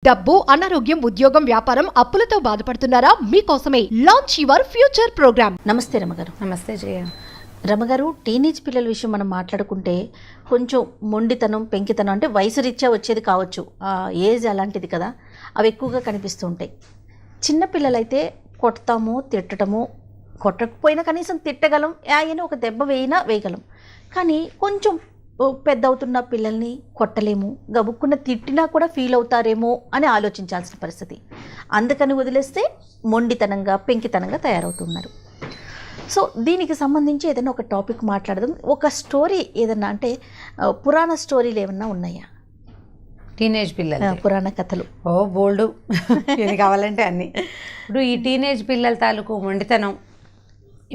డబ్బు, అనారోగ్యం, ఉద్యోగం, వ్యాపారం, అప్పులతో బాధపడుతున్నారా? మీకోసమే లాంచ్ యువర్ ఫ్యూచర్ ప్రోగ్రామ్. నమస్తే రమగారు. నమస్తే జయ. రమగారు, టీనేజ్ పిల్లల విషయం మనం మాట్లాడుకుంటే కొంచెం మొండితనం, పెంకితనం అంటే వయసు రీత్యా వచ్చేది కావచ్చు, ఏజ్ అలాంటిది కదా, అవి ఎక్కువగా కనిపిస్తూ ఉంటాయి. చిన్నపిల్లలైతే కొడతాము, తిట్టడము, కొట్టకపోయినా కనీసం తిట్టగలం, ఆయన ఒక దెబ్బ వేయగలం. కానీ కొంచెం పెద్ద అవుతున్న పిల్లల్ని కొట్టలేము, గబుక్కున్న తిట్టినా కూడా ఫీల్ అవుతారేమో అని ఆలోచించాల్సిన పరిస్థితి. అందుకని వదిలేస్తే మొండితనంగా, పెంకితనంగా తయారవుతున్నారు. సో దీనికి సంబంధించి ఏదైనా ఒక టాపిక్ మాట్లాడదాం. ఒక స్టోరీ ఏదన్నా అంటే పురాణ స్టోరీలు ఏమన్నా ఉన్నాయా? టీనేజ్ పిల్లలు పురాణ కథలు బోల్డు ఏది కావాలంటే అన్ని. ఇప్పుడు ఈ టీనేజ్ పిల్లల తాలూకు మొండితనం,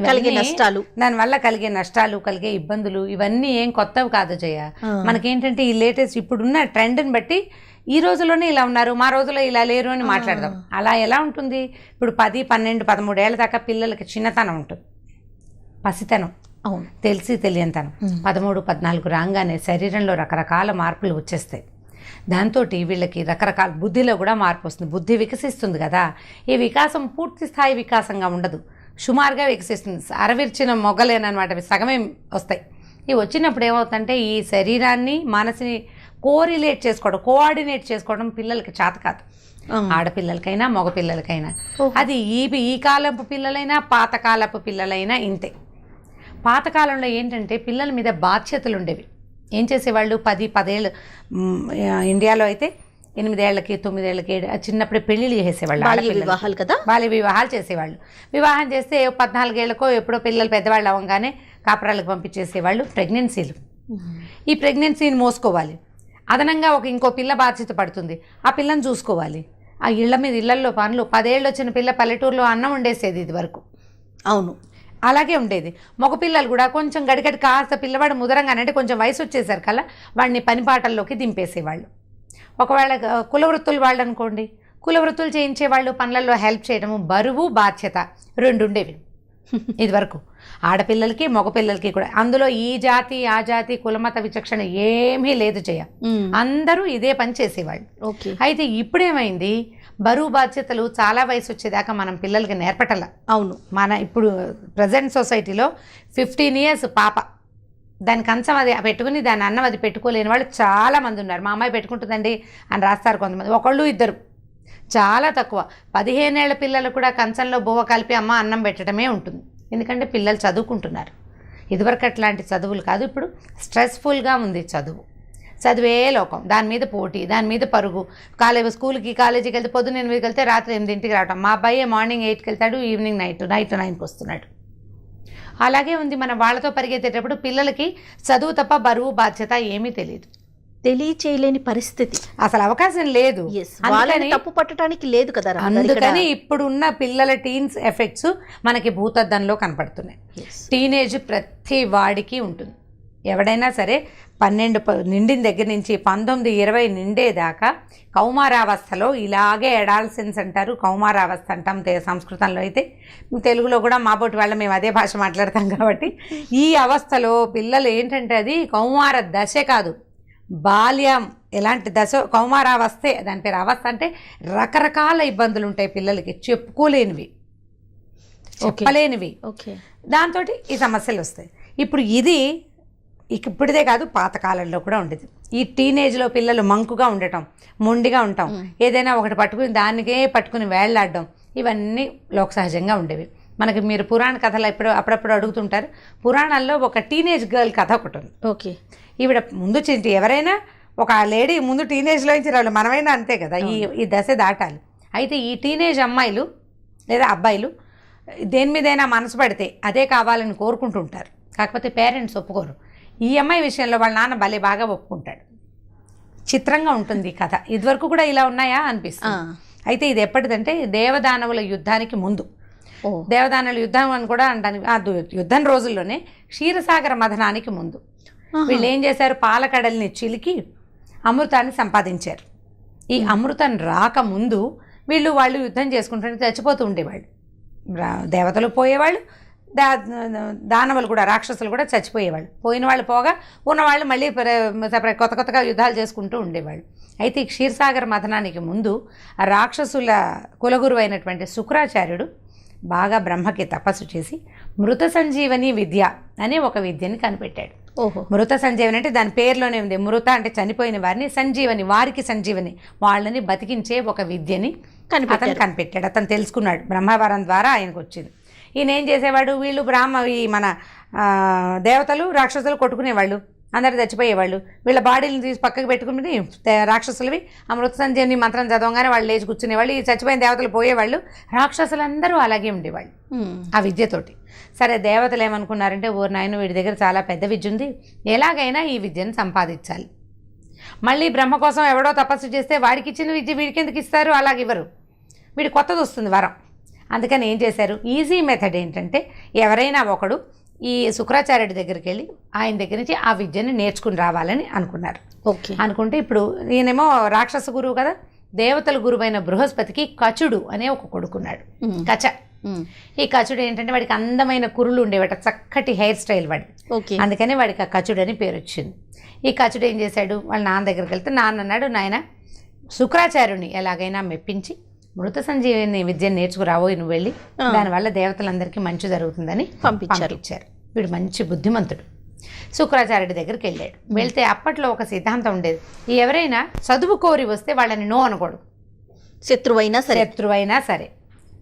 కలిగే నష్టాలు, దానివల్ల కలిగే నష్టాలు, కలిగే ఇబ్బందులు, ఇవన్నీ ఏం కొత్తవి కాదు జయ. మనకేంటంటే ఈ లేటెస్ట్ ఇప్పుడున్న ట్రెండ్ని బట్టి ఈ రోజుల్లోనే ఇలా ఉన్నారు, మా రోజుల్లో ఇలా లేరు అని మాట్లాడదాం. అలా ఎలా ఉంటుంది? ఇప్పుడు 10, 12, 13 ఏళ్ళ దాకా పిల్లలకి చిన్నతనం ఉంటుంది, పసితనం, అవును, తెలిసి తెలియనితనం. 13, 14 రాగానే శరీరంలో రకరకాల మార్పులు వచ్చేస్తాయి. దాంతో వీళ్ళకి రకరకాల బుద్ధిలో కూడా మార్పు వస్తుంది, బుద్ధి వికసిస్తుంది కదా. ఈ వికాసం పూర్తి స్థాయి వికాసంగా ఉండదు, సుమారుగా వికసిస్తుంది. అరవిర్చిన మొగ్గలేనమాట, అవి సగమే వస్తాయి. ఇవి వచ్చినప్పుడు ఏమవుతుందంటే ఈ శరీరాన్ని, మనసుని కోఆర్డినేట్ చేసుకోవడం పిల్లలకి చేత కాదు. ఆడపిల్లలకైనా మగపిల్లలకైనా. అది ఈ కాలపు పిల్లలైనా పాతకాలపు పిల్లలైనా ఇంతే. పాతకాలంలో ఏంటంటే పిల్లల మీద బాధ్యతలు ఉండేవి. ఏం చేసేవాళ్ళు? 10 ఏళ్ళు, ఇండియాలో అయితే 8 ఏళ్ళకి 9 ఏళ్ళకి చిన్నప్పుడే పెళ్లిళ్ళు చేసేవాళ్ళు, వివాహాలు కదా, బాల్య వివాహాలు చేసేవాళ్ళు. వివాహం చేస్తే 14 ఏళ్ళకో ఎప్పుడో పిల్లలు పెద్దవాళ్ళు అవ్వగానే కాపురాలకు పంపించేసేవాళ్ళు. ప్రెగ్నెన్సీలు, ఈ ప్రెగ్నెన్సీని మోసుకోవాలి, అదనంగా ఇంకో పిల్ల బాధ్యత పడుతుంది, ఆ పిల్లని చూసుకోవాలి. ఆ ఇళ్లలో పనులు. 10 ఏళ్ళు వచ్చిన పిల్ల పల్లెటూరులో అన్నం వండేసేది ఇది వరకు. అవును, అలాగే ఉండేది. మగపిల్లలు కూడా కొంచెం గడిగడి కాస్త పిల్లవాడు ముదరంగానే, అంటే కొంచెం వయసు వచ్చేసరికి కల్లా వాడిని పనిపాటల్లోకి దింపేసేవాళ్ళు. ఒకవేళ కులవృత్తులు వాళ్ళు అనుకోండి, కులవృత్తులు చేయించేవాళ్ళు, పనులలో హెల్ప్ చేయడము, బరువు బాధ్యత 2 ఉండేవి ఇది వరకు ఆడపిల్లలకి మగపిల్లలకి కూడా. అందులో ఈ జాతి ఆ జాతి కులమత విచక్షణ ఏమీ లేదు జయ, అందరూ ఇదే పని చేసేవాళ్ళు. అయితే ఇప్పుడేమైంది, బరువు బాధ్యతలు చాలా వయసు వచ్చేదాకా మనం పిల్లలకి నేర్పటల. అవును, మన ఇప్పుడు ప్రజెంట్ సొసైటీలో 15 years పాప, దాని కంచం అది పెట్టుకుని దాని అన్నం అది పెట్టుకోలేని వాళ్ళు చాలామంది ఉన్నారు. మా అమ్మాయి పెట్టుకుంటుందండి అని రాస్తారు కొంతమంది, 1, 2, చాలా తక్కువ. 15 ఏళ్ల పిల్లలు కూడా కంచంలో బువ్వ కలిపి అమ్మ అన్నం పెట్టడమే ఉంటుంది. ఎందుకంటే పిల్లలు చదువుకుంటున్నారు. ఇదివరకు అట్లాంటి చదువులు కాదు, ఇప్పుడు స్ట్రెస్ఫుల్గా ఉంది చదువే లోకం, దాని మీద పోటీ, దాని మీద పరుగు. కాలేజీకి వెళ్తే పొద్దున్న 8కి వెళ్తే రాత్రి 8కి రావటం. మా అబ్బాయి మార్నింగ్ 8కి వెళ్తాడు, ఈవినింగ్ నైట్ 9కి వస్తున్నాడు. అలాగే ఉంది. మనం వాళ్ళతో పరిగెత్తేటప్పుడు పిల్లలకి చదువు తప్ప బరువు బాధ్యత ఏమీ తెలియచేయలేని పరిస్థితి, అసలు అవకాశం లేదు. తప్పు పట్టడానికి లేదు కదా. అందుకని ఇప్పుడున్న పిల్లల టీన్స్ ఎఫెక్ట్స్ మనకి భూతద్దంలో కనపడుతున్నాయి. టీనేజ్ ప్రతి వాడికి ఉంటుంది. ఎవడైనా సరే 12 నిండిన దగ్గర నుంచి 19, 20 నిండేదాకా కౌమారావస్థలో ఇలాగే ఎడాల్సెన్స్ అంటారు, కౌమారావస్థ అంటాం సంస్కృతంలో. అయితే తెలుగులో కూడా మాబోటి వాళ్ళ మేము అదే భాష మాట్లాడతాం కాబట్టి ఈ అవస్థలో పిల్లలు ఏంటంటే అది కౌమార దశ కాదు, బాల్యం. ఎలాంటి దశ? కౌమారావస్థే దాని పేరు. అవస్థ అంటే రకరకాల ఇబ్బందులు ఉంటాయి పిల్లలకి, చెప్పుకోలేనివి, చెప్పలేనివి. దాంతో ఈ సమస్యలు వస్తాయి. ఇప్పుడు ఇది ఇప్పుడిదే కాదు, పాతకాలంలో కూడా ఉండేది. ఈ టీనేజ్లో పిల్లలు మంకుగా ఉండటం, మొండిగా ఉండటం, ఏదైనా ఒకటి పట్టుకుని దానికే పట్టుకుని వేళ్లాడడం, ఇవన్నీ లోక సహజంగా ఉండేవి. మనకి మీరు పురాణ కథలు అప్పుడప్పుడు అడుగుతుంటారు. పురాణాల్లో ఒక టీనేజ్ గర్ల్ కథ ఒకటి ఉంది. ఓకే, ఈవిడ ముందు ఎవరైనా ఒక లేడీ ముందు టీనేజ్లో నుంచి రావాలి, మనమైనా అంతే కదా, ఈ దశ దాటాలి. అయితే ఈ టీనేజ్ అమ్మాయిలు లేదా అబ్బాయిలు దేని మీదైనా మనసు పడితే అదే కావాలని కోరుకుంటుంటారు. కాకపోతే పేరెంట్స్ ఒప్పుకోరు. ఈ అమ్మాయి విషయంలో వాళ్ళ నాన్న భలే బాగా ఒప్పుకుంటాడు. చిత్రంగా ఉంటుంది ఈ కథ. ఇదివరకు కూడా ఇలా ఉన్నాయా అనిపిస్తుంది. అయితే ఇది ఎప్పటిదంటే దేవదానవుల యుద్ధానికి ముందు. దేవదానవుల యుద్ధం అని కూడా అంటానికి, ఆ యుద్ధం రోజుల్లోనే క్షీరసాగర మథనానికి ముందు వీళ్ళు ఏం చేశారు, పాలకడల్ని చిలికి అమృతాన్ని సంపాదించారు. ఈ అమృతం రాకముందు వాళ్ళు యుద్ధం చేసుకుంటుంటే చచ్చిపోతూ ఉండేవాళ్ళు. దేవతలు పోయేవాళ్ళు, దానవులు కూడా, రాక్షసులు కూడా చచ్చిపోయేవాళ్ళు. పోయిన వాళ్ళు పోగా ఉన్నవాళ్ళు మళ్ళీ కొత్తగా యుద్ధాలు చేసుకుంటూ ఉండేవాళ్ళు. అయితే ఈ క్షీరసాగర మథనానికి ముందు ఆ రాక్షసుల కులగురు అయినటువంటి శుక్రాచార్యుడు బాగా బ్రహ్మకి తపస్సు చేసి మృత సంజీవని విద్య అనే ఒక విద్యని కనిపెట్టాడు. ఓహో. మృత సంజీవని అంటే దాని పేరులోనే ఉంది. మృత అంటే చనిపోయిన వారిని, సంజీవని వారికి సంజీవని, వాళ్ళని బతికించే ఒక విద్యని అతను కనిపెట్టాడు. అతను తెలుసుకున్నాడు, బ్రహ్మవరం ద్వారా ఆయనకు వచ్చింది. ఈయన ఏం చేసేవాడు, వీళ్ళు ఈ మన దేవతలు రాక్షసులు కొట్టుకునేవాళ్ళు, అందరు చచ్చిపోయేవాళ్ళు. వీళ్ళ బాడీలను తీసి పక్కకు పెట్టుకుని రాక్షసులవి ఆ మృత సంజీవని మంత్రం చదవగానే వాళ్ళు లేచి కూర్చునేవాళ్ళు. ఈ చచ్చిపోయిన దేవతలు పోయేవాళ్ళు, రాక్షసులందరూ అలాగే ఉండేవాళ్ళు ఆ విద్యతోటి. సరే, దేవతలు ఏమనుకున్నారంటే, ఓ నాయన వీడి దగ్గర చాలా పెద్ద విద్య ఉంది, ఎలాగైనా ఈ విద్యను సంపాదించాలి. మళ్ళీ బ్రహ్మ కోసం ఎవడో తపస్సు చేస్తే వాడికి ఇచ్చిన విద్య వీడికి ఎందుకు ఇస్తారు, అలాగివ్వరు, వీడి కొత్తది వస్తుంది వరం. అందుకని ఏం చేశారు, ఈజీ మెథడ్ ఏంటంటే, ఎవరైనా ఒకడు ఈ శుక్రాచార్యుడి దగ్గరికి వెళ్ళి ఆయన దగ్గర నుంచి ఆ విద్యని నేర్చుకుని రావాలని అనుకున్నారు. ఓకే. అనుకుంటే ఇప్పుడు ఈయనేమో రాక్షస గురువు కదా, దేవతల గురువైన బృహస్పతికి కచుడు అనే ఒక కొడుకున్నాడు, కచ. ఈ కచుడు ఏంటంటే వాడికి అందమైన కురులు ఉండేవాట, చక్కటి హెయిర్ స్టైల్ వాడి. అందుకని వాడికి ఆ కచుడు అని పేరు వచ్చింది. ఈ కచుడు ఏం చేశాడు, వాళ్ళ నాన్న దగ్గరికి వెళ్తే నాన్న అన్నాడు, నాయన శుక్రాచార్యుని ఎలాగైనా మెప్పించి మృత సంజీవిని విద్యను నేర్చుకురావో, నువ్వు వెళ్ళి, దానివల్ల దేవతలందరికీ మంచి జరుగుతుందని పంపించారు. వీడు మంచి బుద్ధిమంతుడు. శుక్రాచార్యుడి దగ్గరికి వెళ్ళాడు. వెళ్తే అప్పట్లో ఒక సిద్ధాంతం ఉండేది, ఎవరైనా చదువు కోరి వస్తే వాళ్ళని నో అనకూడదు, శత్రువైనా సరే.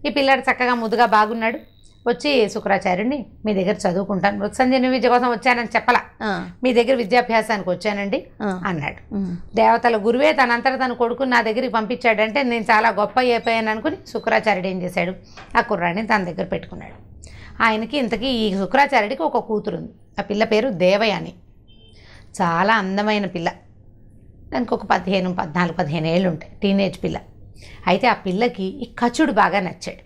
ఈ పిల్లాడు చక్కగా ముద్దుగా బాగున్నాడు. వచ్చి శుక్రాచార్యుడిని, మీ దగ్గర చదువుకుంటాను, మృత సంజీవిని విద్య కోసం వచ్చానని చెప్పలా, మీ దగ్గర విద్యాభ్యాసానికి వచ్చానండి అన్నాడు. దేవతల గురువే తనంతట తను కొడుకుని నా దగ్గరికి పంపించాడంటే నేను చాలా గొప్ప అయిపోయాను అనుకుని శుక్రాచార్యుడు ఏం చేశాడు, ఆ కుర్రాడిని తన దగ్గర పెట్టుకున్నాడు. ఆయనకి ఇంతకీ ఈ శుక్రాచార్యుడికి ఒక కూతురు ఉంది. ఆ పిల్ల పేరు దేవయాని. చాలా అందమైన పిల్ల. దానికి ఒక 14-15 ఏళ్ళు ఉంటాయి, టీనేజ్ పిల్ల. అయితే ఆ పిల్లకి ఈ కచుడు బాగా నచ్చాడు.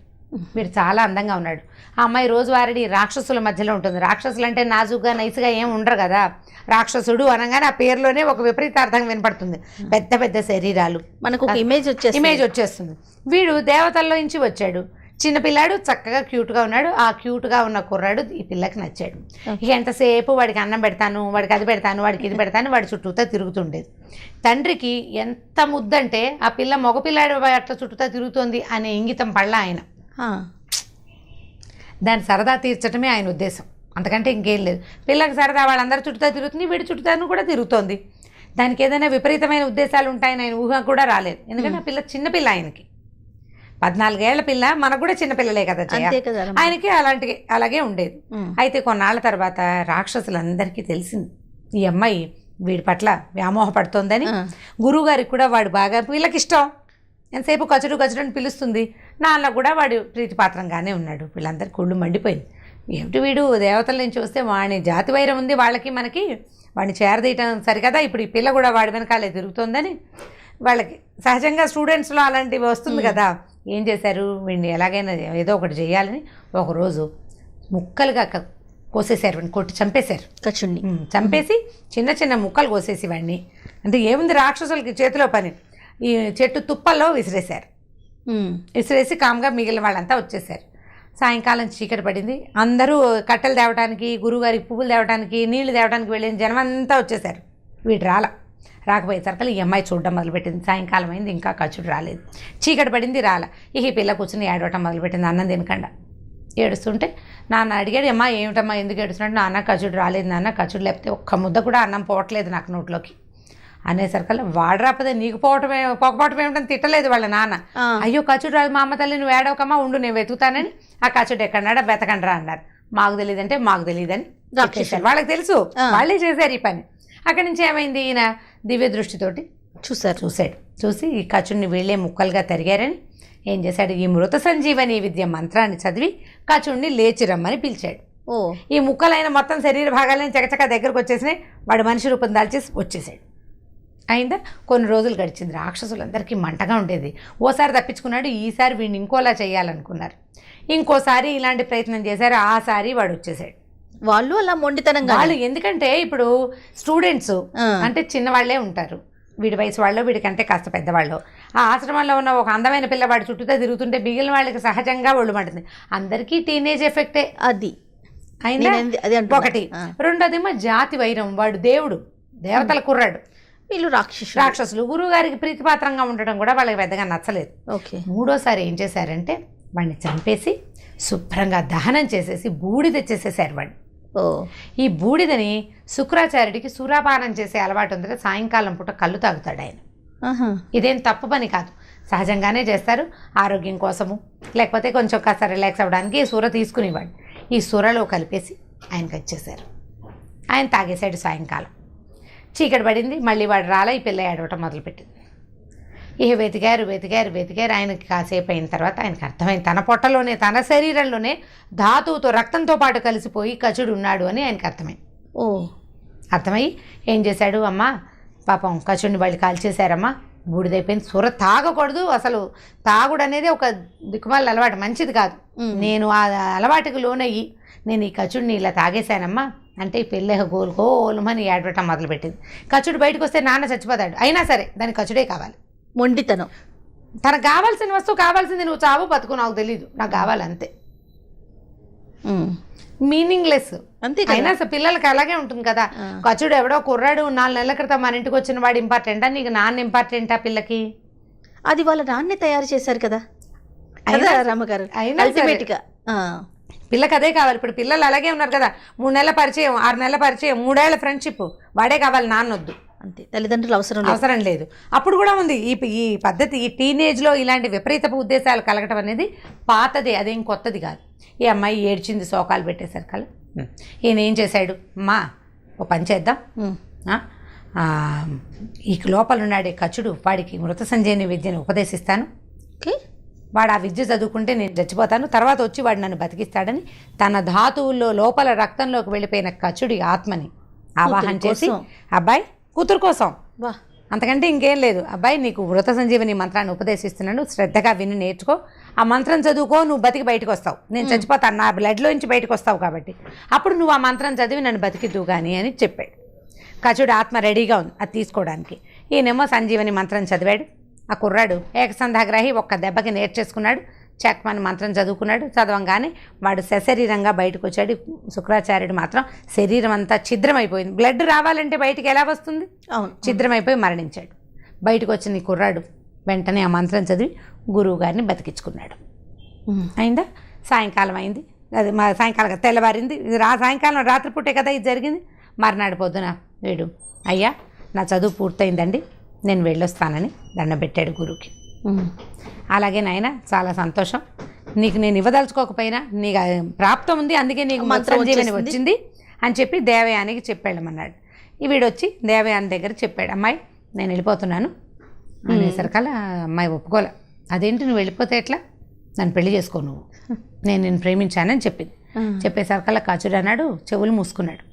వీడు చాలా అందంగా ఉన్నాడు. ఆ అమ్మాయి రోజువారీ రాక్షసుల మధ్యలో ఉంటుంది. రాక్షసులు అంటే నాజుగ్గా నైస్గా ఏం ఉండరు కదా. రాక్షసుడు అనగానే ఆ పేరులోనే ఒక విపరీతార్థం వినపడుతుంది. పెద్ద పెద్ద శరీరాలు, మనకు ఒక ఇమేజ్ వచ్చేస్తుంది. వీడు దేవతల్లో నుంచి వచ్చాడు. చిన్నపిల్లాడు, చక్కగా క్యూట్గా ఉన్నాడు. ఆ క్యూట్గా ఉన్న కుర్రాడు ఈ పిల్లకి నచ్చాడు. ఇక ఎంతసేపు వాడికి అన్నం పెడతాను, వాడికి అది పెడతాను, వాడికి ఇది పెడతాను, వాడి చుట్టూతా తిరుగుతుండేది. తండ్రికి ఎంత ముద్దంటే ఆ పిల్ల మగపిల్లాడు అట్లా చుట్టూతా తిరుగుతోంది అనే ఇంగితం పళ్ళ ఆయన. దాని సరదా తీర్చడమే ఆయన ఉద్దేశం, అంతకంటే ఇంకేం లేదు. పిల్లకి సరదా, వాళ్ళందరూ చుట్టూతా తిరుగుతుంది, వీడి చుట్టూతాను కూడా తిరుగుతోంది. దానికి ఏదైనా విపరీతమైన ఉద్దేశాలు ఉంటాయని ఆయన ఊహ కూడా రాలేదు. ఎందుకంటే ఆ పిల్ల చిన్నపిల్ల, ఆయనకి 14 ఏళ్ల పిల్ల, మనకు కూడా చిన్నపిల్లలే కదా, ఆయనకి అలాగే ఉండేది. అయితే కొన్నాళ్ళ తర్వాత రాక్షసులందరికీ తెలిసింది ఈ అమ్మాయి వీడి పట్ల వ్యామోహపడుతోందని. గురువుగారికి కూడా వాడు బాగా, వీళ్ళకి ఇష్టం, ఎంతసేపు కచుడు అని పిలుస్తుంది. నాన్న కూడా వాడు ప్రీతిపాత్రంగానే ఉన్నాడు. వీళ్ళందరికీ కుళ్ళు మండిపోయింది. ఏమిటి వీడు దేవతల నుంచి వస్తే వాడిని జాతి వైరం ఉంది వాళ్ళకి మనకి, వాడిని చేరదీయటం సరికదా, ఇప్పుడు ఈ పిల్ల కూడా వాడి వెనకాలే తిరుగుతోందని వాళ్ళకి సహజంగా స్టూడెంట్స్లో అలాంటివి వస్తుంది కదా. ఏం చేశారు, వీడిని ఎలాగైనా ఏదో ఒకటి చేయాలని ఒకరోజు ముక్కలుగా కోసేశారు, వాడిని కొట్టి చంపేశారు. కచుడిని చంపేసి చిన్న చిన్న ముక్కలు కోసేసి వాడిని, అంటే ఏముంది రాక్షసులకి చేతిలో పని, ఈ చెట్టు తుప్పల్లో విసిరేశారు. విసిరేసి కామ్గా మిగిలిన వాళ్ళంతా వచ్చేసారు. సాయంకాలం చీకటి పడింది. అందరూ కట్టెలు తేవడానికి, గురువుగారికి పువ్వులు తేవడానికి, నీళ్లు తేవడానికి వెళ్ళిన జనం అంతా వచ్చేసారు. వీడు రాకపోయేసరికి ఈ అమ్మాయి చూడడం మొదలుపెట్టింది. సాయంకాలం అయింది, ఇంకా కచుడు రాలేదు. చీకటి పడింది, ఇక ఈ పిల్ల కూర్చుని ఏడవటం మొదలుపెట్టింది, అన్నం తినకుండా ఏడుస్తుంటే. నాన్న అడిగాడు, అమ్మా ఏమిటమ్మా ఎందుకు ఏడుస్తున్నాడు? నాన్న కచుడు రాలేదు నాన్న, కచుడు లేకపోతే ఒక్క ముద్ద కూడా అన్నం పోవట్లేదు నాకు నోట్లోకి అనేసరికల్లా, వాడు రాకపోతే నీకు పోకపోవటం ఏమిటని తిట్టలేదు వాళ్ళ నాన్న. అయ్యో కచుడు రాదు మా అమ్మ తల్లి, నువ్వు ఏడవకమ్మా ఉండు, నేను వెతుకుతానని. ఆ కచుడు ఎక్కడన్నాడా వెతకండ్రా అన్నారు. మాకు తెలియదంటే మాకు తెలియదని వాళ్ళకి తెలుసు, వాళ్ళే చేశారు ఈ పని. అక్కడి నుంచి ఏమైంది, ఈయన దివ్య దృష్టితోటి చూసి ఈ కచుడిని వీళ్ళే ముక్కలుగా తరిగారని ఏం చేశాడు, ఈ మృత సంజీవని విద్య మంత్రాన్ని చదివి కచుడిని లేచిరమ్మని పిలిచాడు. ఈ ముక్కలైన మొత్తం శరీర భాగాలని చకచక దగ్గరకు వచ్చేసినాయి. వాడు మనిషి రూపం దాల్చి వచ్చేసాడు. అయిందా, కొన్ని రోజులు గడిచింది. రాక్షసులందరికీ మంటగా ఉండేది. ఓసారి తప్పించుకున్నాడు, ఈసారి వీడిని ఇంకోలా చేయాలనుకున్నారు. ఇంకోసారి ఇలాంటి ప్రయత్నం చేశారు. ఆసారి వాడు వచ్చేసాడు. వాళ్ళు అలా మొండితనంగా, వాళ్ళు ఎందుకంటే ఇప్పుడు స్టూడెంట్స్ అంటే చిన్నవాళ్లే ఉంటారు, వీడి వయసు వాళ్ళు, వీడికంటే కాస్త పెద్దవాళ్ళు. ఆ ఆశ్రమంలో ఉన్న ఒక అందమైన పిల్లవాడి చుట్టూతో తిరుగుతుంటే మిగిలిన వాళ్ళకి సహజంగా ఒళ్ళు మంటుంది. అందరికీ టీనేజ్ ఎఫెక్టే అది అయినా ఒకటి. రెండోదేమో జాతి వైరం, వాడు దేవతల కుర్రాడు, వీళ్ళు రాక్షసులు. గురువుగారికి ప్రీతిపాత్రంగా ఉండడం కూడా వాళ్ళకి పెద్దగా నచ్చలేదు. ఓకే. మూడోసారి ఏం చేశారంటే వాడిని చంపేసి శుభ్రంగా దహనం చేసేసి బూడిద తెచ్చేసేసారు వాడిని. ఓ. ఈ బూడిదని శుక్రాచార్యుడికి సురాపానం చేసే అలవాటు ఉంది. సాయంకాలం పూట కళ్ళు తాగుతాడు ఆయన. ఇదేం తప్పు పని కాదు, సహజంగానే చేస్తారు ఆరోగ్యం కోసము, లేకపోతే కొంచెం కాస్త రిలాక్స్ అవ్వడానికి ఈ సూర తీసుకునేవాడు. ఈ సూరలో కలిపేసి ఆయనకి వచ్చేసారు. ఆయన తాగేశాడు. సాయంకాలం చీకటి పడింది, మళ్ళీ వాడు రాలా. ఈ పిల్ల ఏడవటం మొదలుపెట్టింది. ఇక వెతికారు వెతికారు వెతికారు. ఆయనకి కాసేపు అయిన తర్వాత ఆయనకు అర్థమైంది, తన పొట్టలోనే తన శరీరంలోనే ధాతువుతో రక్తంతో పాటు కలిసిపోయి కచుడు ఉన్నాడు అని ఆయనకు అర్థమైంది. ఓ. అర్థమయ్యి ఏం చేశాడు, అమ్మ పాపం కచుడిని వాళ్ళు కాల్చేశారమ్మా, బూడిదైపోయింది. సూర తాగకూడదు, అసలు తాగుడు అనేది ఒక దిక్కుమాల అలవాటు, మంచిది కాదు. నేను ఆ అలవాటుకు లోనయ్యి నేను ఈ కచుడిని ఇలా తాగేశానమ్మా అంటే ఈ పెళ్ళి గోలుమని ఏడవటం మొదలుపెట్టింది. కచుడు బయటకు వస్తే నాన్న చచ్చిపోతాడు, అయినా సరే దానికి కచుడే కావాలి. మొండితనం. తనకు కావాల్సిన వస్తువు కావాల్సింది, నువ్వు చావు బతుకు నాకు తెలీదు, నాకు కావాలంతే. మీనింగ్లెస్ అంతే. అయినా పిల్లలకి అలాగే ఉంటుంది కదా. కచుడు ఎవడో కుర్రాడు 4 నెలల క్రితం మన ఇంటికి వచ్చిన వాడు ఇంపార్టెంటా, నీకు నాన్న ఇంపార్టెంటా పిల్లకి? అది వాళ్ళ నాన్నే తయారు చేశారు కదా రామగారు. అల్టిమేట్గా పిల్లకి అదే కావాలి. ఇప్పుడు పిల్లలు అలాగే ఉన్నారు కదా, 3 నెలల పరిచయం, 6 నెలల పరిచయం, 3 ఏళ్ల ఫ్రెండ్షిప్, వాడే కావాలి, నాన్నొద్దు. అంతే, తల్లిదండ్రులు అవసరం లేదు. అప్పుడు కూడా ఉంది ఈ పద్ధతి. ఈ టీనేజ్లో ఇలాంటి విపరీతపు ఉద్దేశాలు కలగటం అనేది పాతదే, అదేం కొత్తది కాదు. ఈ అమ్మాయి ఏడ్చింది, శోకాలు పెట్టేశారు కల. ఈయన ఏం చేశాడు, మా ఓ పని చేద్దాం, ఈ లోపల ఉన్నాడే కచుడు, వాడికి మృత సంజీవని విద్యను ఉపదేశిస్తాను, వాడు ఆ విద్య చదువుకుంటే నేను చచ్చిపోతాను, తర్వాత వచ్చి వాడు నన్ను బతికిస్తాడని తన ధాతువుల్లో లోపల రక్తంలోకి వెళ్ళిపోయిన కచుడి ఆత్మని ఆవాహన చేసి, అబ్బాయి కూతురు కోసం, అంతకంటే ఇంకేం లేదు, అబ్బాయి నీకు మృత సంజీవని మంత్రాన్ని ఉపదేశిస్తున్నాను, శ్రద్ధగా విని నేర్చుకో, ఆ మంత్రం చదువుకో, నువ్వు బతికి బయటకు వస్తావు, నేను చచ్చిపోతాను, నా బ్లడ్లో నుంచి బయటకు వస్తావు కాబట్టి అప్పుడు నువ్వు ఆ మంత్రం చదివి నన్ను బతికిద్దు కానీ అని చెప్పాడు. కచుడు ఆత్మ రెడీగా ఉంది అది తీసుకోవడానికి. ఈయనేమో సంజీవని మంత్రం చదివాడు. ఆ కుర్రాడు ఏకసంధాగ్రాహి, ఒక్క దెబ్బకి నేర్చేసుకున్నాడు, చక్మని మంత్రం చదువుకున్నాడు. చదవంగానే వాడు సశరీరంగా బయటకు వచ్చాడు. శుక్రాచార్యుడు మాత్రం శరీరం అంతా ఛిద్రమైపోయింది. బ్లడ్ రావాలంటే బయటికి ఎలా వస్తుంది? అవును, ఛిద్రమైపోయి మరణించాడు. బయటకు వచ్చిన ఈ కుర్రాడు వెంటనే ఆ మంత్రం చదివి గురువు గారిని బతికించుకున్నాడు. అయిందా? సాయంకాలం అయింది, అది మా సాయంకాలం తెల్లవారింది. సాయంకాలం రాత్రిపూటే కదా ఇది జరిగింది. మర్నాడు పొద్దున వీడు, అయ్యా నా చదువు పూర్తయిందండి, నేను వెళ్ళొస్తానని దండం పెట్టాడు గురువుకి. అలాగే నాయన చాలా సంతోషం, నీకు నేను ఇవ్వదలుచుకోకపోయినా నీకు ప్రాప్తం ఉంది, అందుకే నీకు మంత్రజీవని వచ్చింది అని చెప్పి దేవయానికి చెప్పాడమన్నాడు. వీడొచ్చి దేవయాని దగ్గర చెప్పాడు, అమ్మాయి నేను వెళ్ళిపోతున్నాను అనేసరికల్లా అమ్మాయి ఒప్పుకోలే. అదేంటి నువ్వు వెళ్ళిపోతే ఎట్లా, నన్ను పెళ్లి చేసుకో, నువ్వు నేను ప్రేమించానని చెప్పింది. చెప్పేసరికల్లా కచుడు అన్నాడు, చెవులు మూసుకున్నాడు,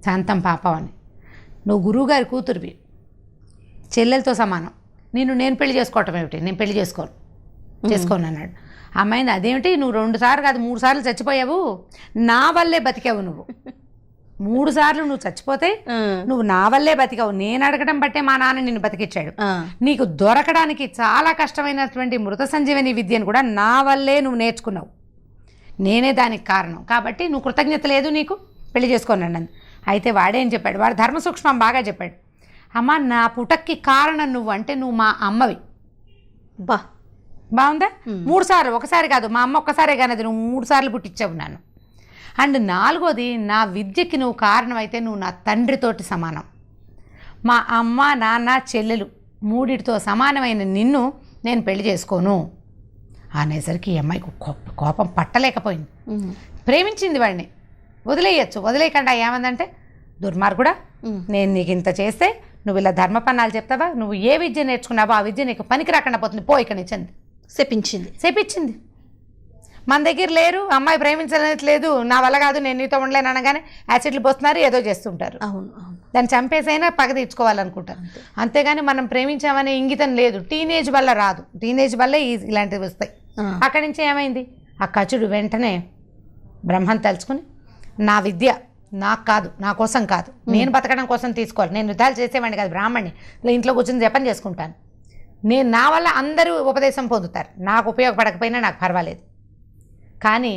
శాంతం పాపం అని, నువ్వు గురువుగారి కూతురువి, చెల్లెలతో సమానం, నేను పెళ్లి చేసుకోవటం ఏమిటి, నేను పెళ్లి చేసుకోను అన్నాడు. అమ్మాయింది, అదేమిటి నువ్వు 2 సార్లు కాదు 3 సార్లు చచ్చిపోయావు, నా వల్లే బతికావు, నువ్వు 3 సార్లు నువ్వు చచ్చిపోతే నువ్వు నా వల్లే బతికావు, నేను అడగడం బట్టే మా నాన్న నిన్ను బతికిచ్చాడు, నీకు దొరకడానికి చాలా కష్టమైనటువంటి మృత సంజీవని విద్యను కూడా నా వల్లే నువ్వు నేర్చుకున్నావు, నేనే దానికి కారణం, కాబట్టి నువ్వు కృతజ్ఞత లేదు నీకు, పెళ్లి చేసుకోనండి. అయితే వాడేం చెప్పాడు, వాడు ధర్మ సూక్ష్మం బాగా చెప్పాడు, అమ్మ నా పుటక్కి కారణం నువ్వు, అంటే నువ్వు మా అమ్మవి. బాగుందా? 3 సార్లు, ఒకసారి కాదు, మా అమ్మ ఒక్కసారే కానీ అది నువ్వు 3 సార్లు పుట్టించావు నన్ను. అండ్ 4వది, నా విద్యకి నువ్వు కారణం అయితే నువ్వు నా తండ్రితోటి సమానం, మా అమ్మ నాన్న చెల్లెలు 3టితో సమానమైన నిన్ను నేను పెళ్లి చేసుకోను అనేసరికి ఈ అమ్మాయికి కోపం పట్టలేకపోయింది. ప్రేమించింది వాడిని, వదిలేయచ్చు, వదిలేయకుండా ఏమందంటే, దుర్మార్గుడా, నేను నీకు ఇంత చేస్తే నువ్వు ఇలా ధర్మపన్నాలు చెప్తావా, నువ్వు ఏ విద్య నేర్చుకున్నావో ఆ విద్య నీకు పనికి రాకుండా పోతుంది, పో ఇక్కడి నుంచి అంది. శపించింది. మన దగ్గర లేరు, అమ్మాయి ప్రేమించలేదు, లేదు నా వల్ల కాదు, నేను నీతో ఉండలేను అనగానే యాసిడ్లు పోస్తున్నారు, ఏదో చేస్తుంటారు. దాన్ని చంపేసైనా పగ తీర్చుకోవాలనుకుంటారు, అంతేగాని మనం ప్రేమించామనే ఇంగితం లేదు. టీనేజ్ వల్ల రాదు, టీనేజ్ వల్లే ఇలాంటివి వస్తాయి. అక్కడి నుంచి ఏమైంది, ఆ కచుడు వెంటనే బ్రహ్మను తలుచుకుని, నా విద్య నాకు కాదు, నా కోసం కాదు, నేను బతకడం కోసం తీసుకోవాలి, నేను యుద్ధాలు చేసేవాడిని కాదు, బ్రాహ్మణ్ణి, ఇంట్లో కూర్చొని జపం చేసుకుంటాను, నేను నా వల్ల అందరూ ఉపదేశం పొందుతారు, నాకు ఉపయోగపడకపోయినా నాకు పర్వాలేదు, కానీ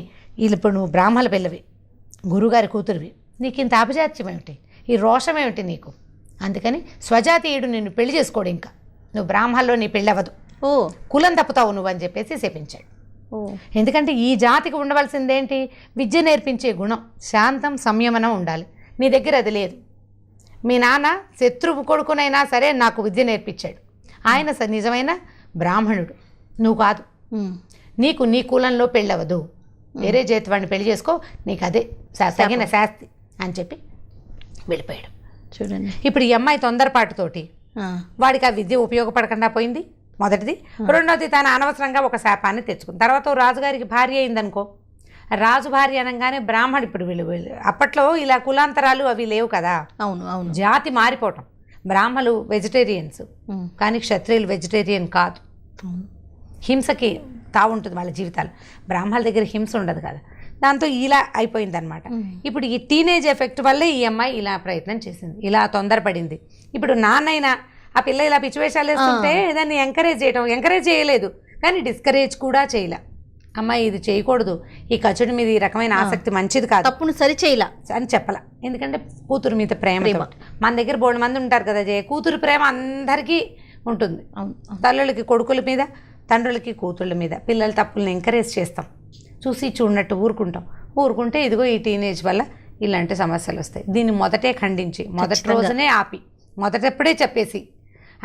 ఇప్పుడు నువ్వు బ్రాహ్మణ పిల్లవి, గురువుగారి కూతురువి, నీకు ఇంత అపజాత్యం ఏమిటి, ఈ రోషం ఏమిటి నీకు అందుకని స్వజాతీయుడు నిన్ను పెళ్లి చేసుకోడు, ఇంకా నువ్వు బ్రాహ్మణలో నీ పెళ్ళి అవ్వదు, ఓ కులం తప్పుతావు నువ్వు అని చెప్పేసి శపించాడు. ఓ ఎందుకంటే ఈ జాతికి ఉండవలసిందేంటి? విద్య నేర్పించే గుణం, శాంతం, సంయమనం ఉండాలి. నీ దగ్గర అది లేదు. మీ నాన్న శత్రువు కొడుకునైనా సరే నాకు విద్య నేర్పించాడు, ఆయన నిజమైన బ్రాహ్మణుడు, నువ్వు కాదు, నీకు నీ కులంలో పెళ్ళవదు, వేరే చేతి వాడిని పెళ్లి చేసుకో, నీకు అదే తగిన శాస్తి అని చెప్పి వెళ్ళిపోయాడు. చూడండి ఇప్పుడు ఈ అమ్మాయి తొందరపాటుతోటి వాడికి ఆ విద్య ఉపయోగపడకుండా పోయింది, మొదటిది. రెండోది తన అనవసరంగా ఒక శాపాన్ని తెచ్చుకుంది. తర్వాత రాజుగారికి భార్య అయిందనుకో, రాజు భార్య అనగానే బ్రాహ్మణుడు, ఇప్పుడు వీళ్ళు అప్పట్లో ఇలా కులాంతరాలు అవి లేవు కదా, అవును అవును, జాతి మారిపోవటం. బ్రాహ్మలు వెజిటేరియన్స్ కానీ క్షత్రియులు వెజిటేరియన్ కాదు, హింసకి తావుంటుంది వాళ్ళ జీవితాలు. బ్రాహ్మణుల దగ్గర హింస ఉండదు కదా, దాంతో ఇలా అయిపోయిందనమాట. ఇప్పుడు ఈ టీనేజ్ ఎఫెక్ట్ వల్లే ఈ అమ్మాయి ఇలా ప్రయత్నం చేసింది, ఇలా తొందరపడింది. ఇప్పుడు నాన్నైనా ఆ పిల్ల ఇలా పిచ్చివేషాలు వేస్తుంటే దాన్ని ఎంకరేజ్ చేయలేదు, కానీ డిస్కరేజ్ కూడా చేయలే. అమ్మాయి ఇది చేయకూడదు, ఈ కచుడి మీద ఈ రకమైన ఆసక్తి మంచిది కాదు, తప్పును సరి చేయలా అని చెప్పాల. ఎందుకంటే కూతురు మీద ప్రేమ. మన దగ్గర బోల్డ్ మంది ఉంటారు కదా కూతురు ప్రేమ అందరికీ ఉంటుంది, తల్లులకి కొడుకుల మీద, తండ్రులకి కూతుళ్ళ మీద. పిల్లల తప్పులను ఎంకరేజ్ చేస్తాం, చూసి చూడనట్టు ఊరుకుంటే ఇదిగో ఈ టీనేజ్ వల్ల ఇలాంటి సమస్యలు వస్తాయి. దీన్ని మొదటే ఖండించి, మొదటి రోజునే ఆపి, మొదటప్పుడే చెప్పేసి,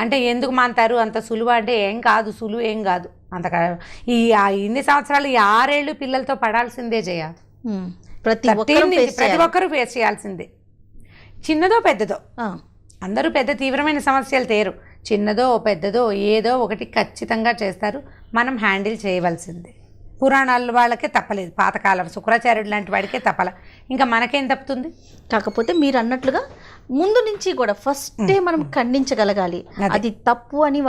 అంటే ఎందుకు మాంటారు అంత సులువు అంటే ఏం కాదు, సులువు ఏం కాదు అంత. ఇన్ని సంవత్సరాలు ఈ 6 ఏళ్ళు పిల్లలతో పడాల్సిందే జయ, ప్రతి ఒక్కరూ ఫేస్ చేయాల్సిందే, చిన్నదో పెద్దదో. అందరూ పెద్ద తీవ్రమైన సమస్యలు తేరు, చిన్నదో పెద్దదో ఏదో ఒకటి ఖచ్చితంగా చేస్తారు, మనం హ్యాండిల్ చేయవలసిందే. పురాణాల వాళ్ళకే తప్పలేదు, పాతకాలం శుక్రాచార్యుడు లాంటి వాడికే తప్పల, ఇంకా మనకేం తప్పుతుంది? కాకపోతే మీరు అన్నట్లుగా ముందు నుంచి కూడా ఫస్టే మనం ఖండించగలగాలి, అది తప్పు అని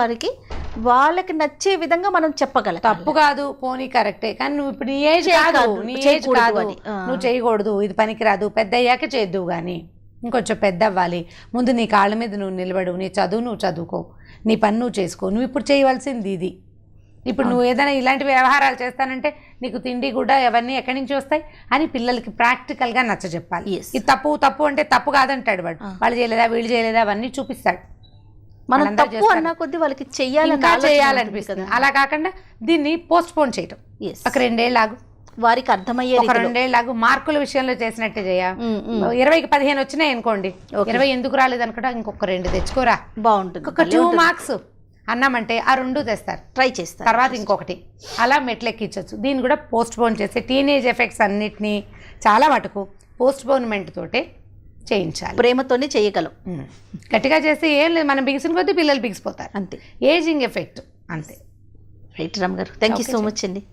వాళ్ళకి నచ్చే విధంగా మనం చెప్పగలం. తప్పు కాదు, పోనీ కరెక్టే, కానీ నువ్వు ఇప్పుడు నీ ఏజ్ కాదు, నువ్వు చేయకూడదు, ఇది పనికిరాదు, పెద్ద అయ్యాక చేద్దువు. కానీ ఇంకొంచెం పెద్ద అవ్వాలి, ముందు నీ కాళ్ళ మీద నువ్వు నిలబడు, నీ చదువు నువ్వు చదువుకో, నీ పని నువ్వు చేసుకో. నువ్వు ఇప్పుడు చేయవలసింది ఇది. ఇప్పుడు నువ్వు ఏదైనా ఇలాంటి వ్యవహారాలు చేస్తానంటే నీకు తిండి కూడా అవన్నీ ఎక్కడి నుంచి వస్తాయి అని పిల్లలకి ప్రాక్టికల్గా నచ్చ చెప్పాలి. ఇది తప్పు అంటే తప్పు కాదంటాడు వాడు, వాళ్ళు చేయలేదా వీళ్ళు చేయలేదా అవన్నీ చూపిస్తాడు. మనం తప్పు అన్న కొద్దీ వాళ్ళకి చేయాలనిపిస్తుంది. అలా కాకుండా దీన్ని పోస్ట్ పోన్ చేయటం, ఒక 2 ఏళ్ళు ఆగు, వారికి అర్థమయ్యే 2 ఏళ్ళు ఆగు. మార్కుల విషయంలో చేసినట్టే చేయ, 20కి 15 వచ్చినాయి అనుకోండి, 20 ఎందుకు రాలేదు అనుకుంటా, ఇంకొక 2 తెచ్చుకోరా, బాగుంటుంది. ఒక 2 మార్క్స్ అన్నామంటే ఆ 2 తెస్తారు, ట్రై చేస్తారు, తర్వాత ఇంకొకటి, అలా మెట్లెక్కించవచ్చు. దీన్ని కూడా పోస్ట్ పోన్ చేస్తే టీనేజ్ ఎఫెక్ట్స్ అన్నిటినీ చాలా మటుకు పోస్ట్ పోన్మెంట్ తోటే చేయించాలి, ప్రేమతోనే చేయగలం. గట్టిగా చేస్తే ఏం లేదు, మనం బిగిసిన కొద్దీ పిల్లలు బిగిసిపోతారు, అంతే. ఏజింగ్ ఎఫెక్ట్ అంతే. రైట్ రామ్ గారు, థ్యాంక్ యూ సో మచ్ అండి.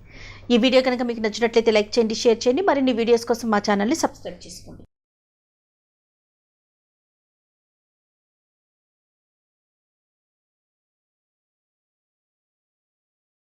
ఈ వీడియో కనుక మీకు నచ్చినట్లయితే లైక్ చేయండి, షేర్ చేయండి. మరిన్ని వీడియోస్ కోసం మా ఛానల్ని సబ్స్క్రైబ్ చేసుకోండి.